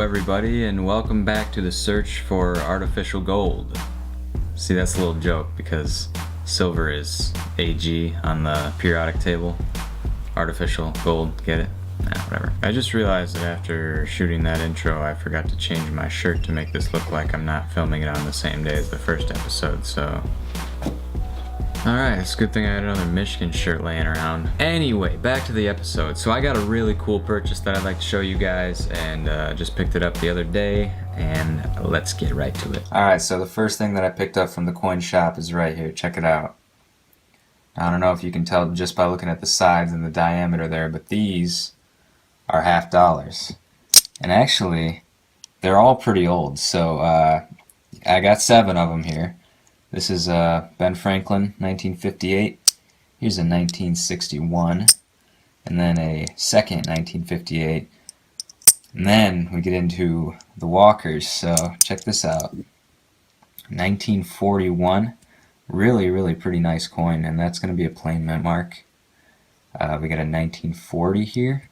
everybody, and welcome back to the search for artificial gold. See, that's a little joke because silver is AG on the periodic table. Artificial gold, get it? Nah, whatever. I just realized that after shooting that intro, I forgot to change my shirt to make this look like I'm not filming it on the same day as the first episode, so... Alright, it's a good thing I had another Michigan shirt laying around. Anyway, back to the episode. So I got a really cool purchase that I'd like to show you guys, and just picked it up the other day, and let's get right to it. Alright, so the first thing that I picked up from the coin shop is right here. Check it out. I don't know if you can tell just by looking at the sides and the diameter there, but these are $50. And actually, they're all pretty old, so I got 7 of them here. This is Ben Franklin, 1958. Here's a 1961. And then a second 1958. And then we get into the Walkers, so check this out. 1941. Really pretty nice coin, and that's going to be a plain mint mark. We got a 1940 here.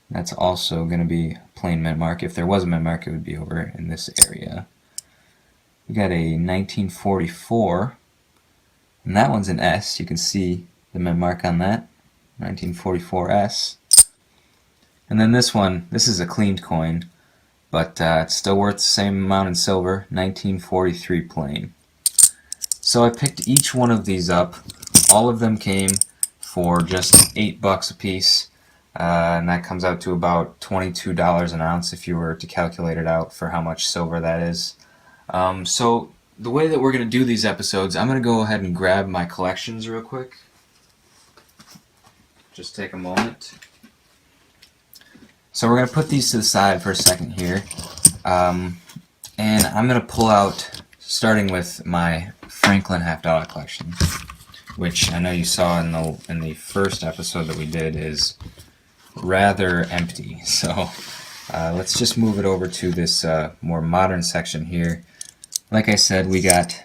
That's also going to be a plain mint mark. If there was a mint mark, it would be over in this area. We got a 1944, and that one's an S. You can see the mint mark on that, 1944S. And then this one, this is a cleaned coin, but it's still worth the same amount in silver, 1943 plain. So I picked each one of these up. All of them came for just $8 a piece, and that comes out to about $22 an ounce if you were to calculate it out for how much silver that is. So the way that we're going to do these episodes, I'm going to go ahead and grab my collections real quick. Just take a moment. So we're going to put these to the side for a second here. And I'm going to pull out, starting with my Franklin $50 collection, which I know you saw in the first episode that we did is rather empty. So let's just move it over to this more modern section here. Like I said, we got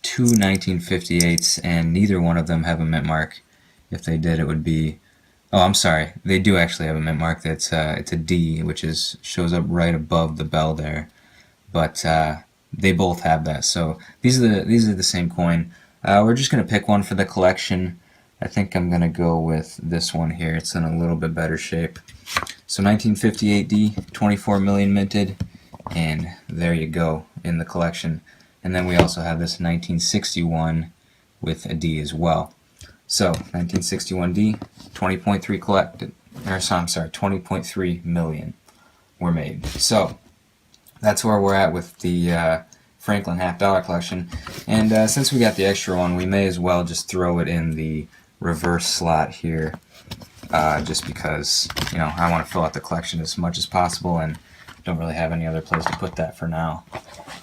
2 1958s, and neither one of them have a mint mark. If they did, it would be... Oh, I'm sorry. They do actually have a mint mark. It's a D, which shows up right above the bell there. But they both have that. So these are the same coin. We're just going to pick one for the collection. I think I'm going to go with this one here. It's in a little bit better shape. So 1958 D, 24 million minted, and there you go in the collection. And then we also have this 1961 with a D as well. So 1961 D, 20.3 collected, or so, I'm sorry, 20.3 million were made. So that's where we're at with the Franklin $50 collection. And since we got the extra one, we may as well just throw it in the reverse slot here, just because, you know, I want to fill out the collection as much as possible and don't really have any other place to put that for now.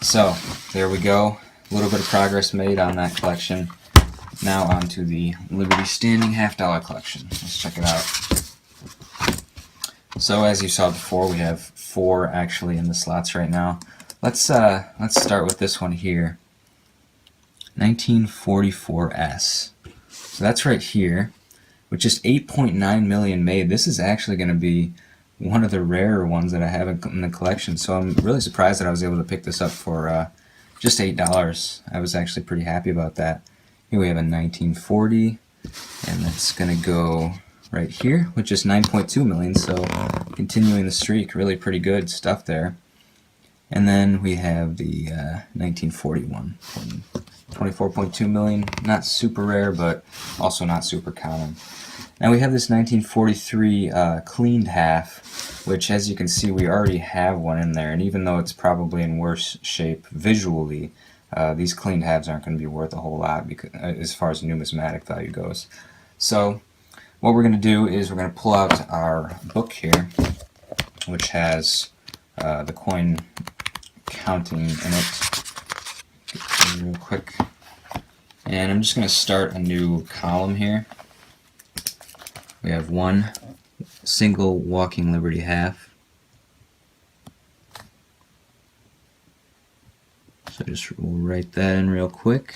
So there we go, a little bit of progress made on that collection. Now on to the Liberty Standing $50 collection. Let's check it out. So as you saw before, we have 4 actually in the slots right now. Let's start with this one here, 1944S. So that's right here, with just 8.9 million made. This is actually going to be one of the rarer ones that I have in the collection, so I'm really surprised that I was able to pick this up for just $8. I was actually pretty happy about that. Here we have a 1940, and that's going to go right here with just 9.2 million, so continuing the streak, really pretty good stuff there. And then we have the 1941, 24.2 million, not super rare, but also not super common. Now we have this 1943 cleaned half, which as you can see we already have one in there, and even though it's probably in worse shape visually, these cleaned halves aren't going to be worth a whole lot because, as far as numismatic value goes. So what we're going to do is we're going to pull out our book here, which has the coin counting in it. Get real quick. And I'm just going to start a new column here. We have 1 single walking Liberty half. So just we'll write that in real quick.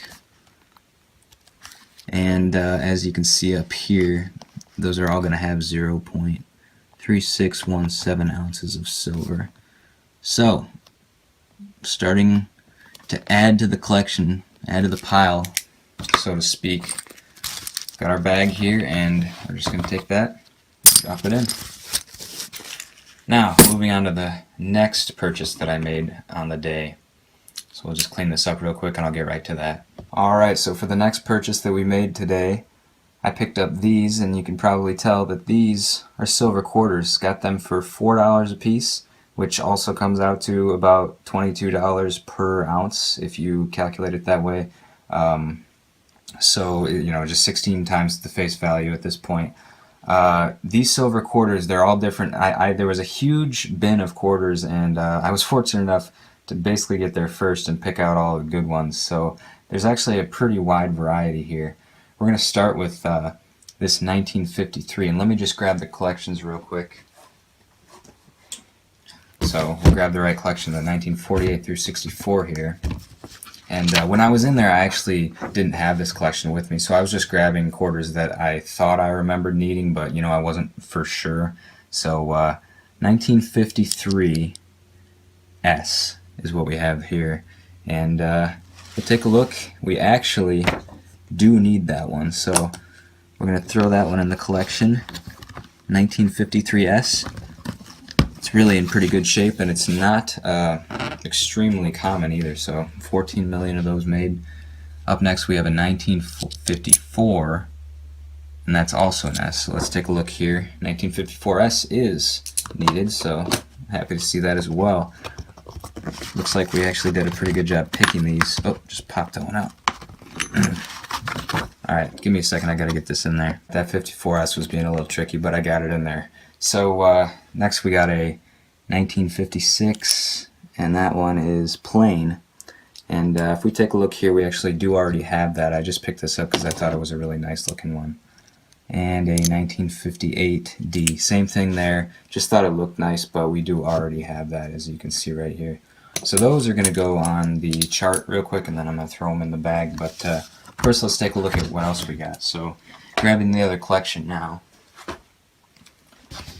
And as you can see up here, those are all going to have 0.5 3.617 ounces of silver. So, starting to add to the collection, add to the pile, so to speak. Got our bag here, and we're just going to take that, drop it in. Now, moving on to the next purchase that I made on the day. So we'll just clean this up real quick and I'll get right to that. Alright, so for the next purchase that we made today, I picked up these, and you can probably tell that these are silver quarters. Got them for $4 a piece, which also comes out to about $22 per ounce if you calculate it that way. So, you know, just 16 times the face value at this point. These silver quarters, they're all different. There was a huge bin of quarters, and I was fortunate enough to basically get there first and pick out all the good ones. So there's actually a pretty wide variety here. We're going to start with this 1953, and let me just grab the collections real quick. So we'll grab the right collection, the 1948 through 64 here. And when I was in there, I actually didn't have this collection with me, so I was just grabbing quarters that I thought I remembered needing, but you know, I wasn't for sure. So 1953 S is what we have here, and we'll take a look. We actually do need that one, so we're going to throw that one in the collection. 1953 S. It's really in pretty good shape, and it's not extremely common either, so 14 million of those made. Up next we have a 1954, and that's also an S. So let's take a look here. 1954 S is needed, so happy to see that as well. Looks like we actually did a pretty good job picking these. Oh, just popped that one out. Alright, give me a second, I gotta get this in there. That 54S was being a little tricky, but I got it in there. So next we got a 1956, and that one is plain. And if we take a look here, we actually do already have that. I just picked this up because I thought it was a really nice looking one. And a 1958D, same thing there, just thought it looked nice, but we do already have that, as you can see right here. So those are going to go on the chart real quick, and then I'm going to throw them in the bag. But first let's take a look at what else we got. So grabbing the other collection now,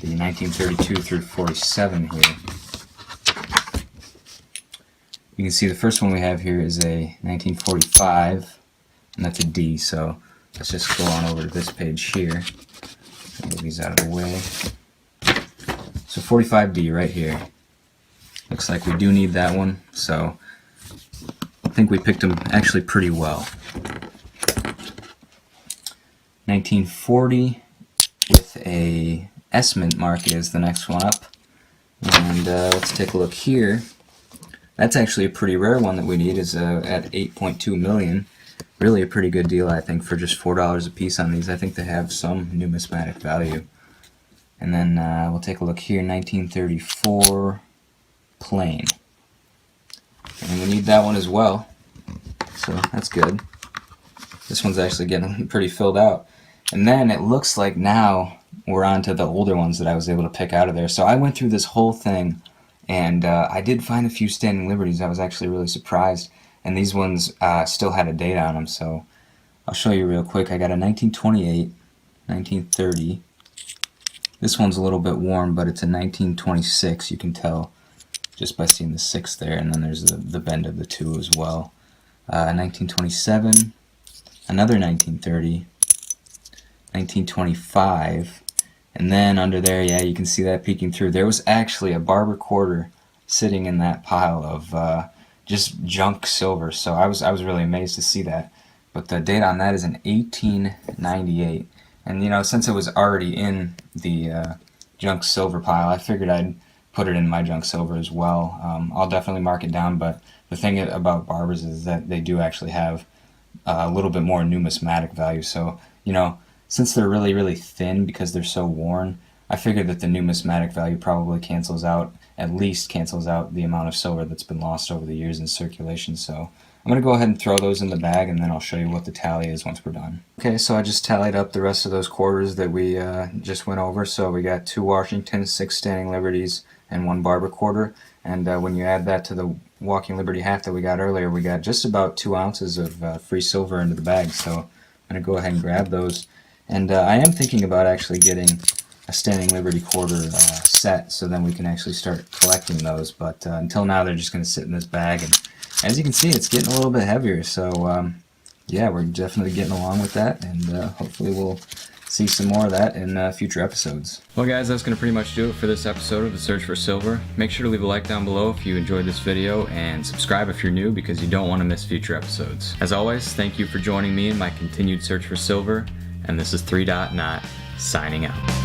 the 1932 through 47 here. You can see the first one we have here is a 1945, and that's a D, so let's just go on over to this page here. Move these out of the way. So 45D right here. Looks like we do need that one, so I think we picked them actually pretty well. 1940 with a S mint mark is the next one up. And let's take a look here. That's actually a pretty rare one that we need, is at 8.2 million. Really a pretty good deal, I think, for just $4 a piece on these. I think they have some numismatic value. And then we'll take a look here, 1934 plain. And we need that one as well, so that's good. This one's actually getting pretty filled out. And then it looks like now we're on to the older ones that I was able to pick out of there. So I went through this whole thing, and I did find a few standing liberties. I was actually really surprised. And these ones still had a date on them, so I'll show you real quick. I got a 1928, 1930. This one's a little bit worn, but it's a 1926, you can tell just by seeing the 6 there, and then there's the bend of the 2 as well. 1927, another 1930, 1925, and then under there, yeah, you can see that peeking through. There was actually a barber quarter sitting in that pile of just junk silver, so I was really amazed to see that. But the date on that is in 1898, and you know, since it was already in the junk silver pile, I figured I'd put it in my junk silver as well. I'll definitely mark it down, but the thing about barbers is that they do actually have a little bit more numismatic value. So, you know, since they're really, really thin because they're so worn, I figured that the numismatic value probably at least cancels out the amount of silver that's been lost over the years in circulation. So I'm going to go ahead and throw those in the bag, and then I'll show you what the tally is once we're done. Okay, so I just tallied up the rest of those quarters that we just went over. So we got 2 Washingtons, 6 standing liberties, and 1 barber quarter. And when you add that to the walking liberty half that we got earlier, we got just about 2 ounces of free silver into the bag. So I'm going to go ahead and grab those. And I am thinking about actually getting a Standing Liberty quarter set, so then we can actually start collecting those. But until now, they're just going to sit in this bag, and as you can see, it's getting a little bit heavier. So yeah, we're definitely getting along with that, and hopefully we'll see some more of that in future episodes. Well guys, that's going to pretty much do it for this episode of The Search for Silver. Make sure to leave a like down below if you enjoyed this video, and subscribe if you're new because you don't want to miss future episodes. As always, thank you for joining me in my continued search for silver, and this is 3.naught signing out.